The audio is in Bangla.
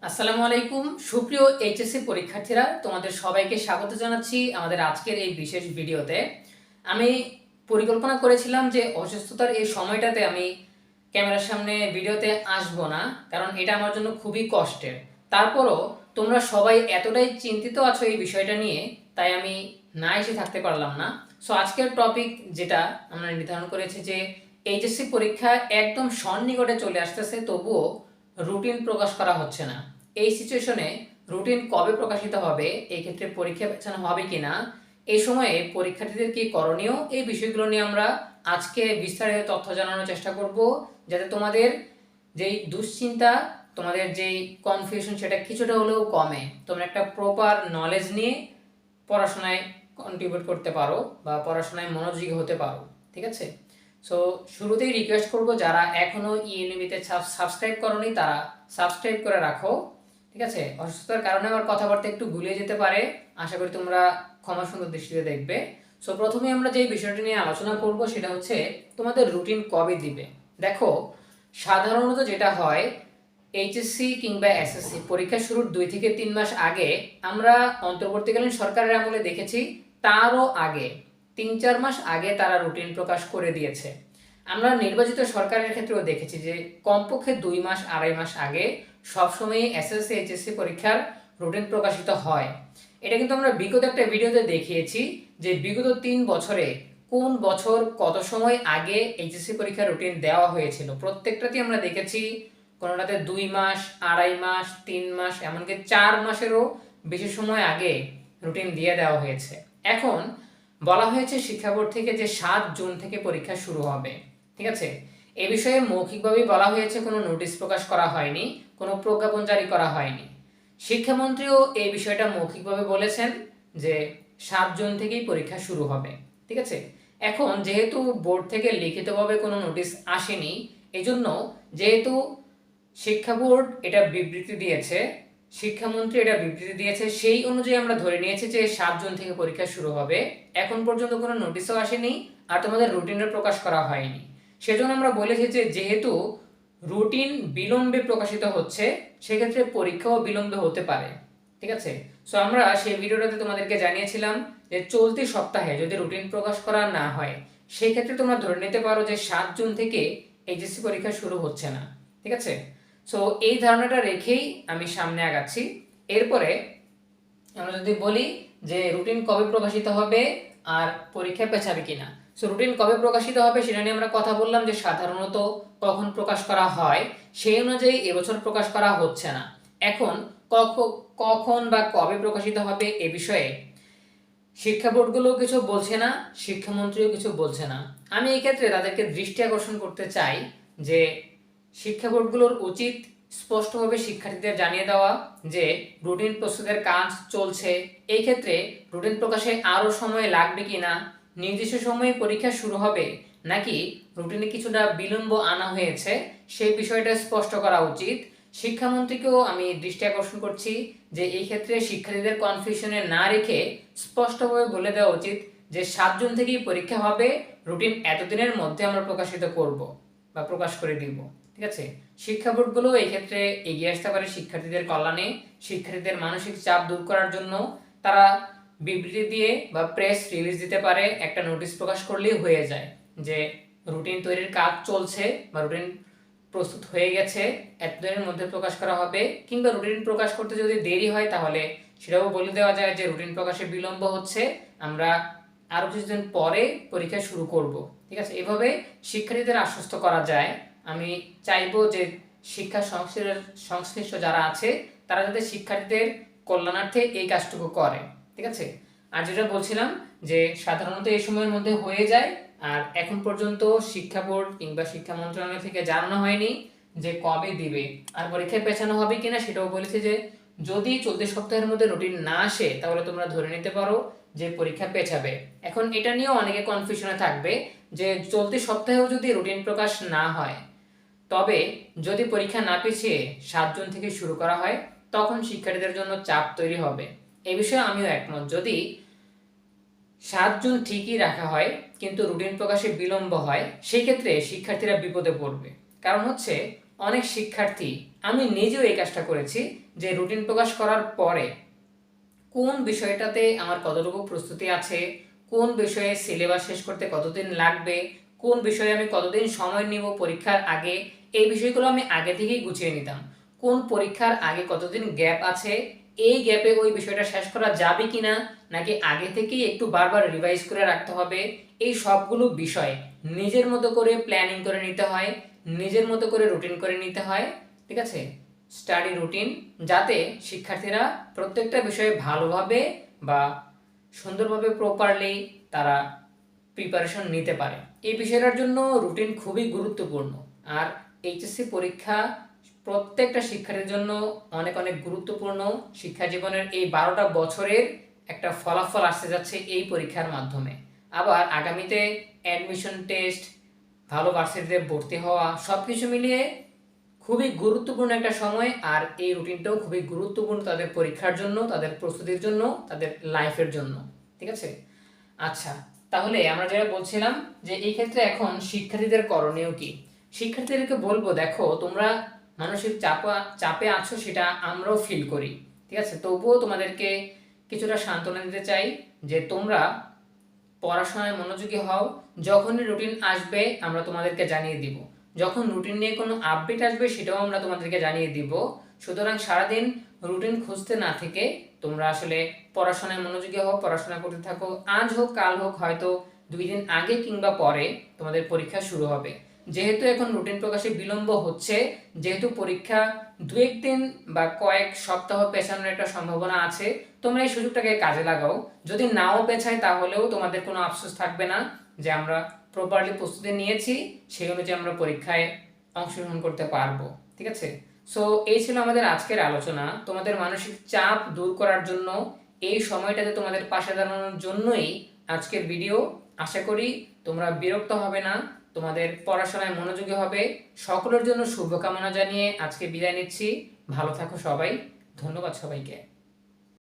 আসসালামু আলাইকুম সুপ্রিয় এইচএসসি পরীক্ষার্থীরা, তোমাদের সবাইকে স্বাগত জানাচ্ছি আমাদের আজকের এই বিশেষ ভিডিওতে। আমি পরিকল্পনা করেছিলাম যে অসুস্থতার এই সময়টাতে আমি ক্যামেরার সামনে ভিডিওতে আসব না, কারণ এটা আমার জন্য খুবই কষ্টের। তারপরও তোমরা সবাই এতটাই চিন্তিত আছো এই বিষয়টা নিয়ে, তাই আমি না এসে থাকতে পারলাম না। সো আজকের টপিক যেটা আমরা নির্ধারণ করেছি যে এইচএসসি পরীক্ষা একদম সন্নিকটে চলে আসতেছে, তবুও রুটিন প্রকাশ করা হচ্ছে না। এই সিচুয়েশনে রুটিন কবে প্রকাশিত হবে, এই ক্ষেত্রে পরীক্ষা পেছানো হবে কিনা, এই সময়ে পরীক্ষার্থীদের কি করণীয়, এই বিষয়গুলো নিয়ে আমরা আজকে বিস্তারিত তথ্য জানানোর চেষ্টা করব, যাতে তোমাদের যেই দুশ্চিন্তা, তোমাদের যেই কনফিউশন, সেটা কিছুটা হলেও কমে, তোমরা একটা প্রপার নলেজ নিয়ে পড়াশোনায় কন্ট্রিবিউট করতে পারো বা পড়াশোনায় মনোযোগী হতে পারো। ঠিক আছে? সো শুরুতেই রিকোয়েস্ট করব, যারা এখনও ইএনএমিতে সাবস্ক্রাইব করোনি তারা সাবস্ক্রাইব করে রাখো। ঠিক আছে? অসুস্থতার কারণে আমার কথাবার্তা একটু গুলিয়ে যেতে পারে, আশা করি তোমরা ক্ষমা সুন্দর দৃষ্টিতে দেখবে। সো প্রথমে আমরা যে বিষয়টি নিয়ে আলোচনা করব সেটা হচ্ছে তোমাদের রুটিন কবে দিবে। দেখো, সাধারণত যেটা হয়, এইচএসসি কিংবা এসএসসি পরীক্ষা শুরুর 2 থেকে 3 মাস আগে, আমরা অন্তর্বর্তীকালীন সরকারের আমলে দেখেছি তারও আগে 3-4 মাস আগে তারা রুটিন প্রকাশ করে দিয়েছে। আমরা নির্বাচিত সরকারের ক্ষেত্রেও দেখেছি যে কমপক্ষে 2 মাস 2.5 মাস আগে সবসময় এসএসসি এইচএসসি পরীক্ষার রুটিন প্রকাশিত হয়। এটা কিন্তু আমরা বিগত একটা ভিডিওতে দেখিয়েছি যে বিগত 3 বছরে কোন বছর কত সময় আগে এইচএসসি পরীক্ষার রুটিন দেওয়া হয়েছিল। প্রত্যেকটাতেই আমরা দেখেছি কোনোটাতে 2 মাস, 2.5 মাস, 3 মাস, এমনকি 4 মাসেরও বেশি সময় আগে রুটিন দিয়ে দেওয়া হয়েছে। এখন বলা হয়েছে শিক্ষা বোর্ড থেকে যে 7 জুন থেকে পরীক্ষা শুরু হবে। ঠিক আছে? এ বিষয়ে মৌখিকভাবেই বলা হয়েছে, কোনো নোটিশ প্রকাশ করা হয়নি, কোনো প্রজ্ঞাপন জারি করা হয়নি। শিক্ষামন্ত্রীও এই বিষয়টা মৌখিকভাবে বলেছেন যে 7 জুন থেকেই পরীক্ষা শুরু হবে। ঠিক আছে? এখন যেহেতু বোর্ড থেকে লিখিতভাবে কোনো নোটিশ আসেনি, এজন্য যেহেতু শিক্ষা বোর্ড এটা বিবৃতি দিয়েছে, শিক্ষামন্ত্রী এটা বিবৃতি দিয়েছে, সেই অনুযায়ী আমরা ধরে নিয়েছি যে 7 জুন থেকে পরীক্ষা শুরু হবে। এখন পর্যন্ত কোনো নোটিশও আসেনি আর তোমাদের রুটিনও প্রকাশ করা হয়নি। সেজন্য আমরা বলেছি যে যেহেতু রুটিন বিলম্বে প্রকাশিত হচ্ছে, সেক্ষেত্রে পরীক্ষাও বিলম্বে হতে পারে। ঠিক আছে? সো আমরা সেই ভিডিওটাতে তোমাদেরকে জানিয়েছিলাম যে চলতি সপ্তাহে যদি রুটিন প্রকাশ করা না হয়, সেই ক্ষেত্রে তোমরা ধরে নিতে পারো যে 7 জুন থেকে এইচএসসি পরীক্ষা শুরু হচ্ছে না। ঠিক আছে? সো এই ধারণাটা রেখেই আমি সামনে আগাচ্ছি। এরপরে আমরা যদি বলি যে রুটিন কবে প্রকাশিত হবে আর পরীক্ষা পেছাবে কিনা। সো রুটিন কবে প্রকাশিত হবে সেটা নিয়ে আমরা কথা বললাম যে সাধারণত কখন প্রকাশ করা হয়, সেই অনুযায়ী এবছর প্রকাশ করা হচ্ছে না। এখন কখন বা কবে প্রকাশিত হবে এ বিষয়ে শিক্ষা বোর্ডগুলোও কিছু বলছে না, শিক্ষামন্ত্রীও কিছু বলছে না। আমি এই ক্ষেত্রে তাদেরকে দৃষ্টি আকর্ষণ করতে চাই যে শিক্ষা বোর্ডগুলোর উচিত স্পষ্টভাবে শিক্ষার্থীদের জানিয়ে দেওয়া যে রুটিন প্রস্তুতের কাজ চলছে, এই ক্ষেত্রে রুটিন প্রকাশে আরও সময় লাগবে কি না, নির্দিষ্ট সময়ে পরীক্ষা শুরু হবে নাকি রুটিনে কিছুটা বিলম্ব আনা হয়েছে, সেই বিষয়টা স্পষ্ট করা উচিত। শিক্ষামন্ত্রীকেও আমি দৃষ্টি আকর্ষণ করছি যে এই ক্ষেত্রে শিক্ষার্থীদের কনফিউশনে না রেখে স্পষ্টভাবে বলে দেওয়া উচিত যে 7 জুন থেকেই পরীক্ষা হবে, রুটিন এতদিনের মধ্যে আমরা প্রকাশিত করব বা প্রকাশ করে দিব। ঠিক আছে? শিক্ষা বোর্ডগুলো এই ক্ষেত্রে এগিয়ে আসতে পারে শিক্ষার্থীদের কল্যাণে, শিক্ষার্থীদের মানসিক চাপ দূর করার জন্য। তারা বিবৃতি দিয়ে বা প্রেস রিলিজ দিতে পারে, একটা নোটিশ প্রকাশ করলেই হয়ে যায় যে রুটিন তৈরির কাজ চলছে বা রুটিন প্রস্তুত হয়ে গেছে, এতদিনের মধ্যে প্রকাশ করা হবে। কিংবা রুটিন প্রকাশ করতে যদি দেরি হয় তাহলে সেটাও বলে দেওয়া যায় যে রুটিন প্রকাশে বিলম্ব হচ্ছে, আমরা আরও কিছুদিন পরে পরীক্ষা শুরু করব। ঠিক আছে? এভাবে শিক্ষার্থীদের আশ্বস্ত করা যায়। আমি চাইবো যে শিক্ষা সংশ্লিষ্ট যারা আছে তারা যাতে শিক্ষার্থীদের কল্যাণার্থে এই কাজটুকু করে। ঠিক আছে? আর যেটা বলছিলাম যে সাধারণত এই সময়ের মধ্যে হয়ে যায়, আর এখন পর্যন্ত শিক্ষা বোর্ড কিংবা শিক্ষা মন্ত্রণালয় থেকে জানানো হয়নি যে কবে দিবে আর পরীক্ষায় পেছানো হবে কিনা। সেটাও বলেছে যে যদি চলতি সপ্তাহের মধ্যে রুটিন না আসে তাহলে তোমরা ধরে নিতে পারো যে পরীক্ষা পেছাবে। এখন এটা নিয়েও অনেকে কনফিউশনে থাকবে যে চলতি সপ্তাহেও যদি রুটিন প্রকাশ না হয়, তবে যদি পরীক্ষা না পিছিয়ে 7 জুন থেকে শুরু করা হয়, তখন শিক্ষার্থীদের জন্য চাপ তৈরি হবে। এ বিষয়ে আমিও একমত। যদি 7 জুন ঠিকই রাখা হয় কিন্তু রুটিন প্রকাশে বিলম্ব হয়, সেই ক্ষেত্রে শিক্ষার্থীরা বিপদে পড়বে। কারণ হচ্ছে অনেক শিক্ষার্থী আমি নিজেও এই কাজটা করেছি যে রুটিন প্রকাশ করার পরে কোন বিষয়টাতে আমার কতটুকু প্রস্তুতি আছে, কোন বিষয়ে সিলেবাস শেষ করতে কতদিন লাগবে, কোন বিষয়ে আমি কতদিন সময় নিব পরীক্ষার আগে, এই বিষয়গুলো আমি আগে থেকেই গুছিয়ে নিতাম। কোন পরীক্ষার আগে কতদিন গ্যাপ আছে, এই গ্যাপে ওই বিষয়টা শেষ করা যাবে কিনা, নাকি আগে থেকেই একটু বারবার রিভাইজ করে রাখতে হবে, এই সবগুলো বিষয় নিজের মতো করে প্ল্যানিং করে নিতে হয়, নিজের মতো করে রুটিন করে নিতে হয়। ঠিক আছে, স্টাডি রুটিন, যাতে শিক্ষার্থীরা প্রত্যেকটা বিষয়ে ভালোভাবে বা সুন্দরভাবে প্রপারলি তারা প্রিপারেশন নিতে পারে। এই বিষয়টার জন্য রুটিন খুবই গুরুত্বপূর্ণ। আর এইচএসসি পরীক্ষা প্রত্যেকটা শিক্ষার্থীর জন্য অনেক অনেক গুরুত্বপূর্ণ। শিক্ষা জীবনের এই 12টা বছরের একটা ফলাফল আসতে যাচ্ছে এই পরীক্ষার মাধ্যমে। আবার আগামীতে অ্যাডমিশন টেস্ট, ভালো ভার্সিটিতে ভর্তি হওয়া, সব কিছু মিলিয়ে খুবই গুরুত্বপূর্ণ একটা সময়। আর এই রুটিনটাও খুবই গুরুত্বপূর্ণ তাদের পরীক্ষার জন্য, তাদের প্রস্তুতির জন্য, তাদের লাইফের জন্য। ঠিক আছে, আচ্ছা, তাহলে আমরা যেটা বলছিলাম যে এই ক্ষেত্রে এখন শিক্ষার্থীদের করণীয় কি। শিক্ষার্থীদেরকে বলবো, দেখো তোমরা মানসিক চাপে আছো, সেটা আমরাও ফিল করি। ঠিক আছে, তবুও তোমাদেরকে কিছুটা সান্ত্বনা দিতে চাই যে তোমরা পড়াশোনায় মনোযোগী হও। যখনই রুটিন আসবে আমরা তোমাদেরকে জানিয়ে দিব, যখন রুটিন নিয়ে কোনো আপডেট আসবে সেটাও আমরা তোমাদেরকে জানিয়ে দিব। সুতরাং সারাদিন রুটিন খুঁজতে না থেকে তোমরা আসলে পড়াশোনায় মনোযোগী হও, পড়াশোনা করতে থাকো। আজ হোক কাল হোক, হয়তো 2 দিন আগে কিংবা পরে তোমাদের পরীক্ষা শুরু হবে। যেহেতু এখন রুটিন প্রকাশে বিলম্ব হচ্ছে, যেহেতু পরীক্ষা 2-1 দিন বা কয়েক সপ্তাহ পেছানোর একটা সম্ভাবনা আছে, তোমরা এই সুযোগটাকে কাজে লাগাও। যদি নাও পেছায় তাহলেও তোমাদের কোনো আফসোস থাকবে না যে আমরা প্রপারলি প্রস্তুতি নিয়েছি, সেই অনুযায়ী আমরা পরীক্ষায় অংশগ্রহণ করতে পারবো। ঠিক আছে, সো এই ছিল আমাদের আজকের আলোচনা। তোমাদের মানসিক চাপ দূর করার জন্য, এই সময়টাতে তোমাদের পাশে দাঁড়ানোর জন্যই আজকের ভিডিও। আশা করি তোমরা বিরক্ত হবে না, তোমাদের পড়াশোনায় মনোযোগী হবে। সকলের জন্য শুভকামনা জানিয়ে আজকে বিদায় নিচ্ছি। ভালো থাকো সবাই, ধন্যবাদ সবাইকে।